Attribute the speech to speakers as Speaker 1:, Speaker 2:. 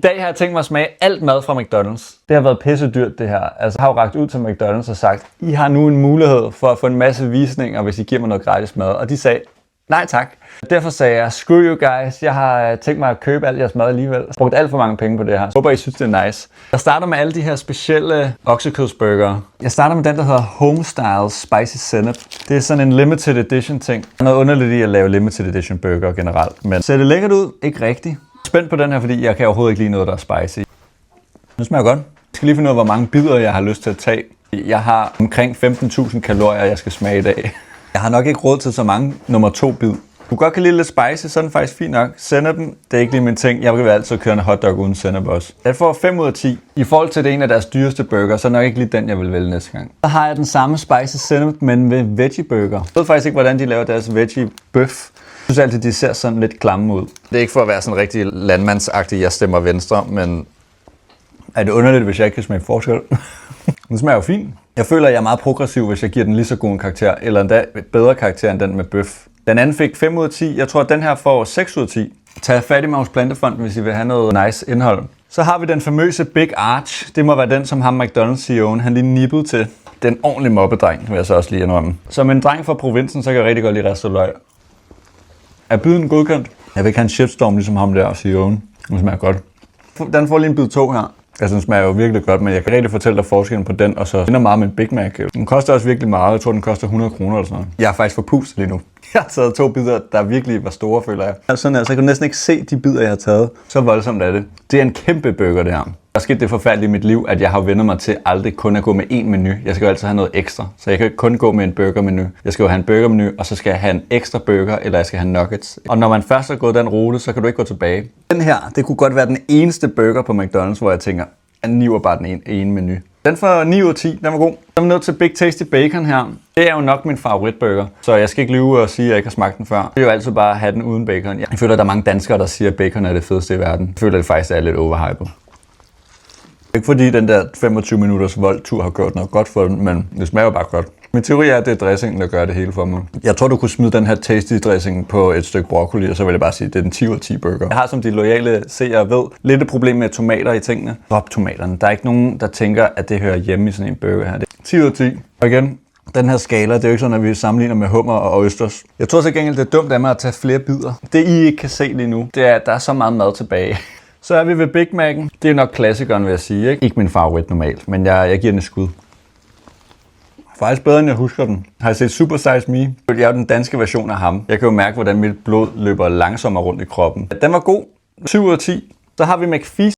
Speaker 1: dag har jeg tænkt mig at smage alt mad fra McDonald's. Det har været pisse dyrt det her. Altså, jeg har jo rakt ud til McDonald's og sagt, I har nu en mulighed for at få en masse visninger, hvis I giver mig noget gratis mad. Og de sagde, nej tak. Derfor sagde jeg, screw you guys, jeg har tænkt mig at købe alt jeres mad alligevel. Jeg har brugt alt for mange penge på det her. Håber I synes det er nice. Jeg starter med alle de her specielle oksekødsburgere. Jeg starter med den, der hedder Homestyle Spicy Senap. Det er sådan en limited edition ting. Der er noget underligt i at lave limited edition burger generelt. Men ser det lækkert ud? Ikke rigtigt. Spændt på den her, fordi jeg kan overhovedet ikke lide noget, der er spicy. Det smager godt. Jeg skal lige finde ud af, hvor mange bidder jeg har lyst til at tage. Jeg har omkring 15.000 kalorier, jeg skal smage i dag. Jeg har nok ikke råd til så mange nummer 2 bid. Du godt kan lide lidt spicy, så er den faktisk fint nok. Senapen, det er ikke lige min ting. Jeg vil altid køre en hotdog uden senap også. Jeg får 5 ud af 10. I forhold til det en af deres dyreste burger, så er nok ikke lige den, jeg vil vælge næste gang. Så har jeg den samme spicy senap, men ved veggie burger. Jeg ved faktisk ikke, hvordan de laver deres veggie bøf. Jeg synes altid, de ser sådan lidt klamme ud. Det er ikke for at være sådan rigtig landmandsagtig, jeg stemmer venstre, men er det underligt, hvis jeg ikke kan smage forskel? Den smager jo fint. Jeg føler, at jeg er meget progressiv, hvis jeg giver den lige så god en karakter, eller endda bedre karakter end den med bøf. Den anden fik 5 ud af 10. Jeg tror, at den her får 6 ud af 10. Tag fat i Maus Plantefonden, hvis I vil have noget nice indhold. Så har vi den famøse Big Arch. Det må være den, som ham McDonald's-CEO'en han lige nippede til. Den ordentlige mobbedreng, vil jeg så også lige indrømme. Som en dreng fra provinsen, så kan jeg rigtig godt lide ristet løg. Er biden godkendt? Jeg vil ikke have en shitstorm ligesom ham der, CEO'en. Den smager godt. Den får lige en bid 2 her. Altså, den smager jo virkelig godt, men jeg kan rigtig fortælle dig forskellen på den, og så minder meget med en Big Mac. Den koster også virkelig meget. Jeg tror, den koster 100 kroner eller sådan noget. Jeg er faktisk forpustet lige nu. Jeg har taget 2 bidder, der virkelig var store, føler jeg. Sådan altså, jeg kan næsten ikke se de bidder, jeg har taget. Så voldsomt er det. Det er en kæmpe burger, det her. Der skete det forfærdelige i mit liv, at jeg har vendt mig til aldrig kun at gå med én menu. Jeg skal jo altid have noget ekstra. Så jeg kan ikke kun gå med en burgermenu. Jeg skal jo have en burgermenu, og så skal jeg have en ekstra burger, eller jeg skal have nuggets. Og når man først har gået den rute, så kan du ikke gå tilbage. Den her, det kunne godt være den eneste burger på McDonald's, hvor jeg tænker, jeg niver bare den ene menu. Den får 9 ud af 10, den var god. Så er vi nødt til Big Tasty Bacon her. Det er jo nok min favoritburger, så jeg skal ikke lyve og sige, at jeg ikke har smagt den før. Det er jo altid bare at have den uden bacon. Jeg føler, at der er mange danskere, der siger, at bacon er det fedeste i verden. Jeg føler, at det faktisk er lidt overhypet. Ikke fordi den der 25 minutters voldtur har gjort noget godt for den, men det smager jo bare godt. Min teori er, at det er dressingen, der gør det hele for mig. Jeg tror, du kunne smide den her tasty dressing på et stykke broccoli, og så vil jeg bare sige, at det er den 10 ud af 10 burger. Jeg har, som de loyale seere ved, lidt et problem med tomater i tingene. Drop tomaterne. Der er ikke nogen, der tænker, at det hører hjemme i sådan en burger her. 10 ud af 10. Og igen, den her skala, det er jo ikke sådan, at vi sammenligner med hummer og østers. Jeg tror så gengæld, det er dumt af mig at tage flere bidder. Det I ikke kan se lige nu, det er, at der er så meget mad tilbage. Så er vi ved Big Mac'en. Det er nok klassikeren, vil jeg sige. Ikke min favorit normalt, men jeg giver den et skud. Faktisk bedre, end jeg husker den. Har jeg set Super Size Me? Jeg er jo den danske version af ham. Jeg kan jo mærke, hvordan mit blod løber langsommere rundt i kroppen. Den var god. 7 ud af 10. Så har vi McFeast.